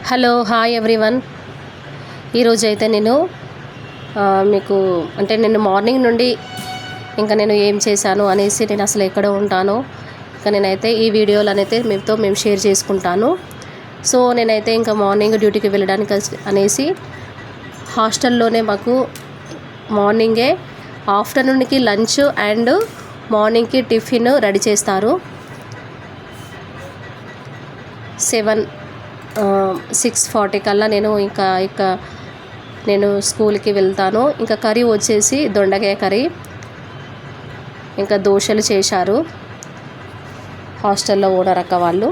Hello hi everyone. ఈరోజు అయితే నేను మీకు అంటే నేను మార్నింగ్ నుండి ఇంకా నేను ఏం చేశాను అనేసి నేను అసలు ఎక్కడ ఉంటానో ఇంకా నేనైతే ఈ వీడియోలు అయితే మేము షేర్ చేసుకుంటాను. సో నేనైతే ఇంకా మార్నింగ్ డ్యూటీకి వెళ్ళడానికి అనేసి హాస్టల్లోనే మాకు మార్నింగే ఆఫ్టర్నూన్కి లంచ్ అండ్ మార్నింగ్కి టిఫిన్ రెడీ చేస్తారు. 6:40 కల్లా నేను స్కూల్కి వెళ్తాను. ఇంకా కర్రీ వచ్చేసి దొండకాయ కర్రీ, ఇంకా దోశలు చేశారు హాస్టల్లో ఓనర్ అక్క వాళ్ళు.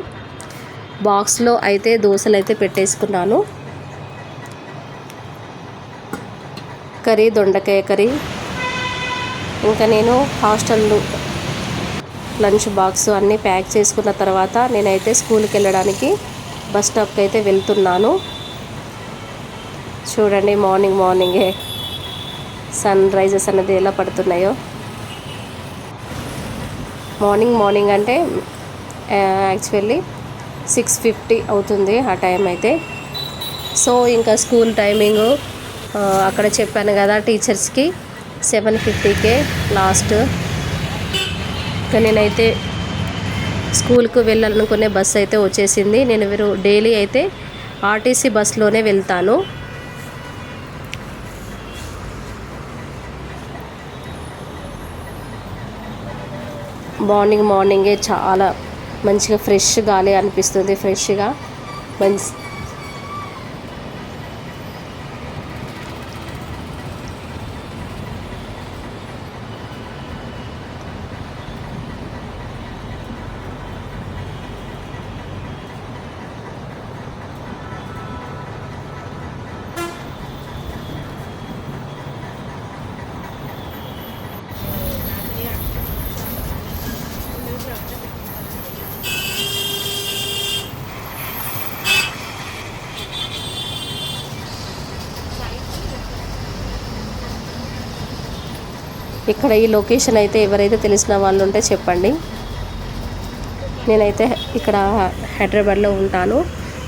బాక్స్లో అయితే దోశలు అయితే పెట్టేసుకున్నాను. కర్రీ దొండకాయ కర్రీ. ఇంకా నేను హాస్టల్లో లంచ్ బాక్స్ అన్నీ ప్యాక్ చేసుకున్న తర్వాత నేనైతే స్కూల్కి వెళ్ళడానికి బస్ స్టాప్కి అయితే వెళ్తున్నాను. చూడండి మార్నింగే సన్ రైజెస్ అన్నది ఎలా పడుతున్నాయో. మార్నింగ్ అంటే యాక్చువల్లీ 6:50 అవుతుంది ఆ టైం అయితే. సో ఇంకా స్కూల్ టైమింగు అక్కడ చెప్పాను కదా టీచర్స్కి 7:50కే లాస్ట్. ఇంకా నేనైతే స్కూల్కు వెళ్ళాలనుకునే బస్సు అయితే వచ్చేసింది. నేను డైలీ అయితే ఆర్టీసీ బస్లోనే వెళ్తాను. మార్నింగే చాలా మంచిగా ఫ్రెష్ గాలి అనిపిస్తుంది. ఫ్రెష్గా మంచి ఇక్కడ ఈ లొకేషన్ అయితే ఎవరైతే తెలిసిన వాళ్ళు ఉంటే చెప్పండి. నేనైతే ఇక్కడ హైదరాబాద్లో ఉంటాను.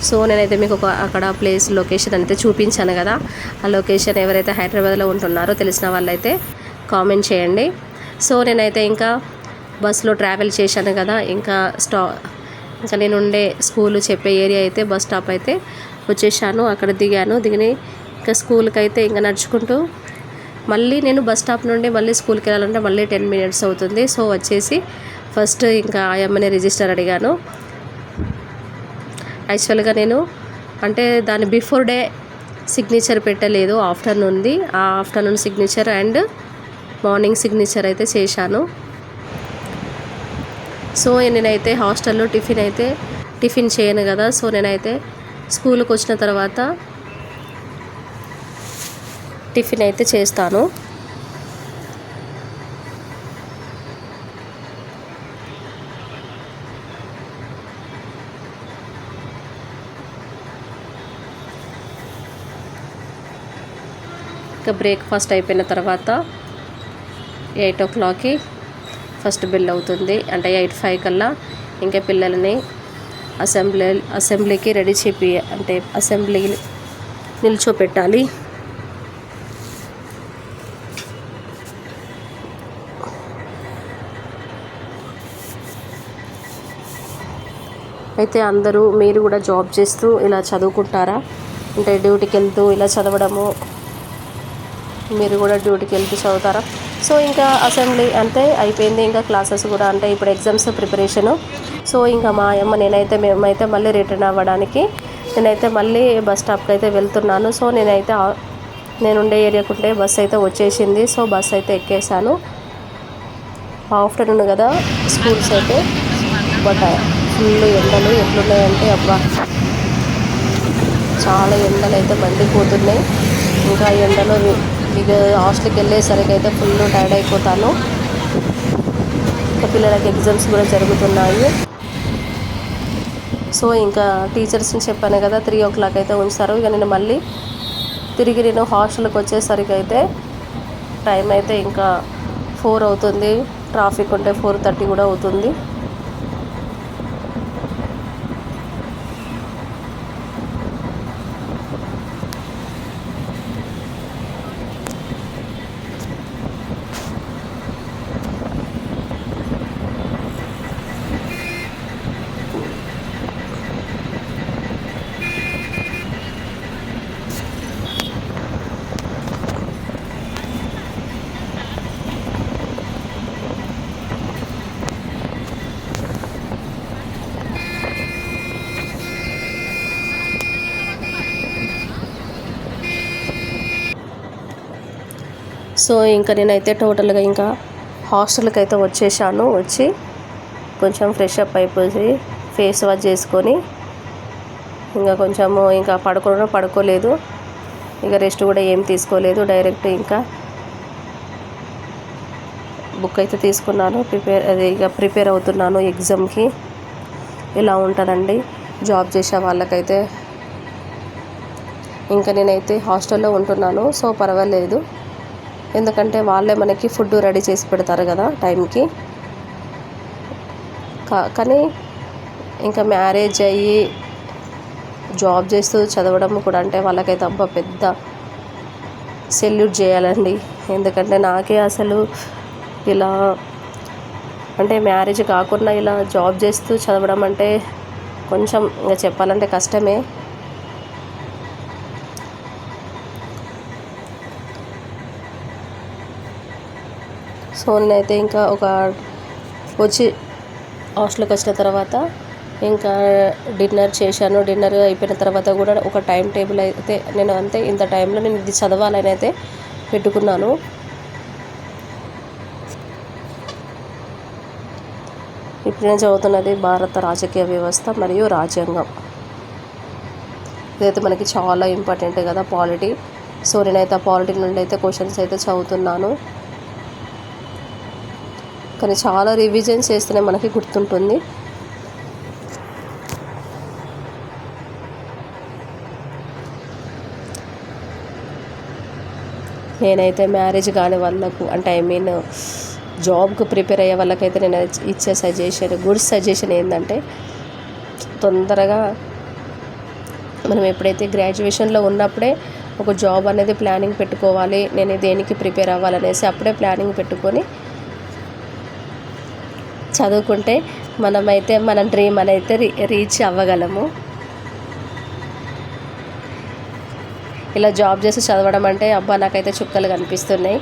సో నేనైతే మీకు అక్కడ ప్లేస్ లొకేషన్ అయితే చూపించాను కదా, ఆ లొకేషన్ ఎవరైతే హైదరాబాద్లో ఉంటున్నారో తెలిసిన వాళ్ళైతే కామెంట్ చేయండి. సో నేనైతే ఇంకా బస్సులో ట్రావెల్ చేశాను కదా, ఇంకా నేను ఉండే స్కూల్ చెప్పే ఏరియా అయితే బస్ స్టాప్ అయితే వచ్చేసాను. అక్కడ దిగి ఇంకా స్కూల్కి అయితే ఇంకా నడుచుకుంటూ మళ్ళీ నేను బస్ స్టాప్ నుండి మళ్ళీ స్కూల్కి వెళ్ళాలంటే మళ్ళీ 10 minutes అవుతుంది. సో వచ్చేసి ఫస్ట్ ఇంకా ఆయమ్మని రిజిస్టర్ అడిగాను. యాక్చువల్గా నేను అంటే దాని బిఫోర్ డే సిగ్నేచర్ పెట్టలేదు, ఆఫ్టర్నూన్ది. ఆ afternoon signature and morning signature అయితే చేశాను. సో నేనైతే హాస్టల్లో టిఫిన్ చేయను కదా. సో నేనైతే స్కూల్కి వచ్చిన తర్వాత టిఫిన్ అయితే చేస్తాను. ఇంకా బ్రేక్ఫాస్ట్ అయిపోయిన తర్వాత 8 o'clockకి ఫస్ట్ బెల్ అవుతుంది. అంటే 8:05 కల్లా ఇంకా పిల్లలని అసెంబ్లీకి రెడీ అంటే అసెంబ్లీ నిల్చోపెట్టాలి. అయితే మీరు కూడా జాబ్ చేస్తూ ఇలా చదువుకుంటారా? అంటే డ్యూటీకి వెళ్తూ ఇలా చదవడము, మీరు కూడా డ్యూటీకి వెళ్తూ చదువుతారా? సో ఇంకా అసెంబ్లీ అంతే అయిపోయింది. ఇంకా క్లాసెస్ కూడా అంటే ఇప్పుడు ఎగ్జామ్స్ ప్రిపరేషను. సో ఇంకా మేమైతే మళ్ళీ రిటర్న్ అవ్వడానికి నేనైతే మళ్ళీ బస్ స్టాప్కి అయితే వెళ్తున్నాను. సో నేనుండే ఏరియాకుంటే బస్ అయితే వచ్చేసింది. సో బస్ అయితే ఎక్కేసాను. ఆఫ్టర్నూన్ కదా స్కూల్స్ అయితే, బట్ ఫుల్ ఎండలు ఎట్లున్నాయంటే అబ్బా చాలా ఎండలు అయితే మండిపోతున్నాయి. ఇంకా ఎండలో హాస్టల్కి వెళ్ళేసరికి అయితే ఫుల్ టైర్డ్ అయిపోతాను. ఇంకా పిల్లలకి ఎగ్జామ్స్ కూడా జరుగుతున్నాయి. సో ఇంకా టీచర్స్ని చెప్పాను కదా 3 o'clock అయితే ఉంచుతారు. ఇక నేను మళ్ళీ తిరిగి హాస్టల్కి వచ్చేసరికి అయితే టైం అయితే ఇంకా 4 అవుతుంది. ట్రాఫిక్ ఉంటే 4:30 కూడా అవుతుంది. సో ఇంకా నేనైతే టోటల్గా ఇంకా హాస్టల్కి అయితే వచ్చేసాను. వచ్చి కొంచెం ఫ్రెష్ అప్ అయిపోయి ఫేస్ వాష్ చేసుకొని ఇంకా కొంచెము ఇంకా పడుకోలేదు, ఇక రెస్ట్ కూడా ఏం తీసుకోలేదు. డైరెక్ట్ ఇంకా బుక్ అయితే తీసుకున్నాను, ప్రిపేర్ అవుతున్నాను ఎగ్జామ్కి. ఇలా ఉంటుందండి జాబ్ చేసే వాళ్ళకైతే. ఇంకా నేనైతే హాస్టల్లో ఉంటున్నాను, సో పర్వాలేదు, ఎందుకంటే వాళ్ళే మనకి ఫుడ్ రెడీ చేసి పెడతారు కదా టైంకి. కానీ ఇంకా మ్యారేజ్ అయ్యి జాబ్ చేస్తూ చదవడం కూడా అంటే వాళ్ళకైతే అబ్బా పెద్ద సెల్యూట్ చేయాలండి. ఎందుకంటే నాకే అసలు ఇలా అంటే మ్యారేజ్ కాకుండా ఇలా జాబ్ చేస్తూ చదవడం అంటే కొంచెం ఇంకా చెప్పాలంటే కష్టమే. సో నేనైతే ఇంకా వచ్చి హాస్టల్కి వచ్చిన తర్వాత ఇంకా డిన్నర్ చేశాను. డిన్నర్ అయిపోయిన తర్వాత కూడా ఒక టైం టేబుల్ అయితే నేను ఇంత టైంలో నేను ఇది చదవాలని అయితే పెట్టుకున్నాను. ఇప్పుడు నేను చదువుతున్నది భారత రాజకీయ వ్యవస్థ మరియు రాజ్యాంగం. ఇదైతే మనకి చాలా ఇంపార్టెంట్ కదా పాలిటీ. సో నేనైతే ఆ పాలిటీ నుండి అయితే క్వశ్చన్స్ అయితే చదువుతున్నాను. కానీ చాలా రివిజన్ చేస్తేనే మనకి గుర్తుంటుంది. నేనైతే మ్యారేజ్ కాని వాళ్ళకు అంటే జాబ్కు ప్రిపేర్ అయ్యే వాళ్ళకైతే నేను ఇచ్చే గుడ్ సజెషన్ ఏంటంటే తొందరగా మనం ఎప్పుడైతే గ్రాడ్యుయేషన్లో ఉన్నప్పుడే ఒక జాబ్ అనేది ప్లానింగ్ పెట్టుకోవాలి. నేను దేనికి ప్రిపేర్ అవ్వాలనేసి అప్పుడే ప్లానింగ్ పెట్టుకొని చదువుకుంటే మనమైతే మన డ్రీమ్ అనేది రీచ్ అవ్వగలము. ఇలా జాబ్ చేసి చదవడం అంటే అబ్బా నాకైతే చుక్కలు కనిపిస్తున్నాయి,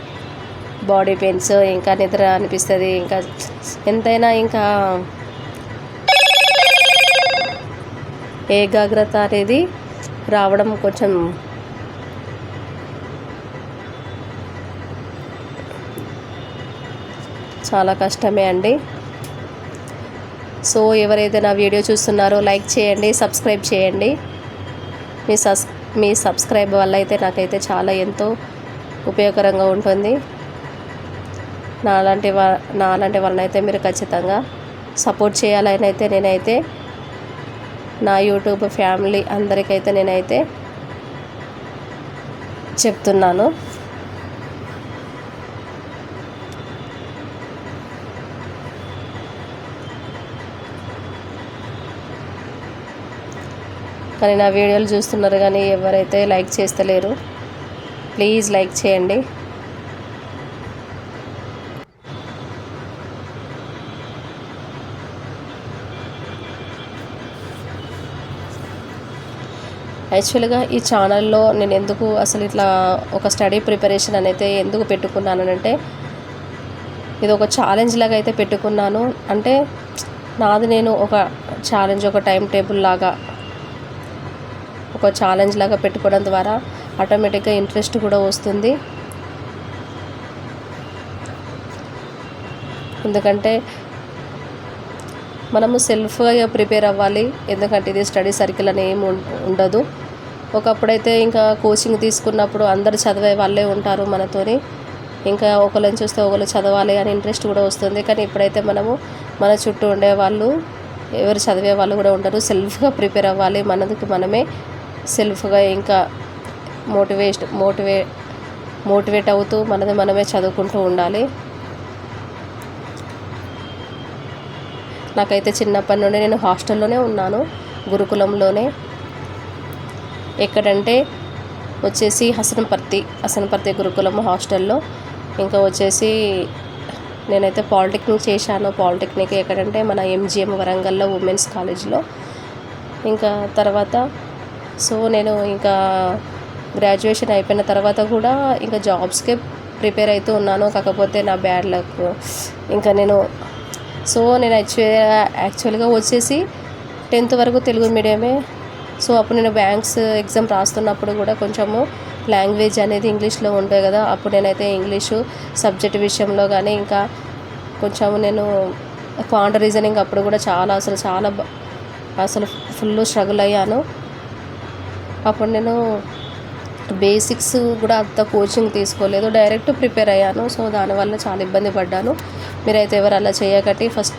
బాడీ పెయిన్స్, ఇంకా నిద్ర అనిపిస్తుంది, ఇంకా ఎంతైనా ఇంకా ఏకాగ్రత అనేది రావడం కొంచెం చాలా కష్టమే అండి. సో ఎవరైతే నా వీడియో చూస్తున్నారో లైక్ చేయండి, సబ్స్క్రైబ్ చేయండి. మీ సబ్స్క్రైబ్ వల్ల అయితే నాకైతే చాలా ఎంతో ఉపయోగకరంగా ఉంటుంది. నాలాంటి వాళ్ళనైతే మీరు ఖచ్చితంగా సపోర్ట్ చేయాలని అయితే నేనైతే నా యూట్యూబ్ ఫ్యామిలీ అందరికైతే నేనైతే చెప్తున్నాను. కానీ నా వీడియోలు చూస్తున్నారు కానీ ఎవరైతే లైక్ చేస్తలేరు, ప్లీజ్ లైక్ చేయండి. యాక్చువల్గా ఈ ఛానల్లో నేను ఎందుకు అసలు ఇట్లా ఒక స్టడీ ప్రిపరేషన్ అనేది ఎందుకు పెట్టుకున్నానంటే ఇది ఒక ఛాలెంజ్ లాగా అయితే పెట్టుకున్నాను. అంటే నాది నేను ఒక ఛాలెంజ్, ఒక టైం టేబుల్ లాగా, ఒక ఛాలెంజ్ లాగా పెట్టుకోవడం ద్వారా ఆటోమేటిక్గా ఇంట్రెస్ట్ కూడా వస్తుంది. ఎందుకంటే మనము సెల్ఫ్గా ప్రిపేర్ అవ్వాలి. ఎందుకంటే ఇది స్టడీ సర్కిల్ అని ఏమి ఉండదు. ఒకప్పుడైతే ఇంకా కోచింగ్ తీసుకున్నప్పుడు అందరు చదివే వాళ్ళే ఉంటారు మనతోని, ఇంకా ఒకళ్ళని చూస్తే ఒకళ్ళు చదవాలి అని ఇంట్రెస్ట్ కూడా వస్తుంది. కానీ ఇప్పుడైతే మనము మన చుట్టూ ఉండే వాళ్ళు ఎవరు చదివే వాళ్ళు కూడా ఉంటారు. సెల్ఫ్గా ప్రిపేర్ అవ్వాలి, మనకి మనమే సెల్ఫ్గా ఇంకా మోటివేట్ అవుతూ మనమే చదువుకుంటూ ఉండాలి. నాకైతే చిన్నప్పటి నుండి నేను హాస్టల్లోనే ఉన్నాను, గురుకులంలోనే. ఎక్కడంటే వచ్చేసి హసన్పర్తి గురుకులం హాస్టల్లో. ఇంకా వచ్చేసి నేనైతే పాలిటెక్నిక్ చేశాను. పాలిటెక్నిక్ ఎక్కడంటే మన MGM వరంగల్లో ఉమెన్స్ కాలేజ్లో. ఇంకా తర్వాత సో నేను ఇంకా గ్రాడ్యుయేషన్ అయిపోయిన తర్వాత కూడా ఇంకా జాబ్స్కే ప్రిపేర్ అవుతూ ఉన్నాను. కాకపోతే నా బ్యాడ్ లక్ ఇంకా నేను యాక్చువల్గా వచ్చేసి 10th వరకు తెలుగు మీడియమే. సో అప్పుడు నేను బ్యాంక్స్ ఎగ్జామ్ రాస్తున్నప్పుడు కూడా కొంచెము లాంగ్వేజ్ అనేది ఇంగ్లీష్లో ఉంటాయి కదా, అప్పుడు నేనైతే ఇంగ్లీషు సబ్జెక్ట్ విషయంలో కానీ ఇంకా కొంచెం నేను క్వాంట్ రీజనింగ్ అప్పుడు కూడా అసలు ఫుల్ స్ట్రగుల్ అయ్యాను. అప్పుడు నేను బేసిక్స్ కూడా అంత కోచింగ్ తీసుకోలేదు, డైరెక్ట్ ప్రిపేర్ అయ్యాను. సో దానివల్ల చాలా ఇబ్బంది పడ్డాను. మీరైతే ఎవరు అలా చేయకండి. ఫస్ట్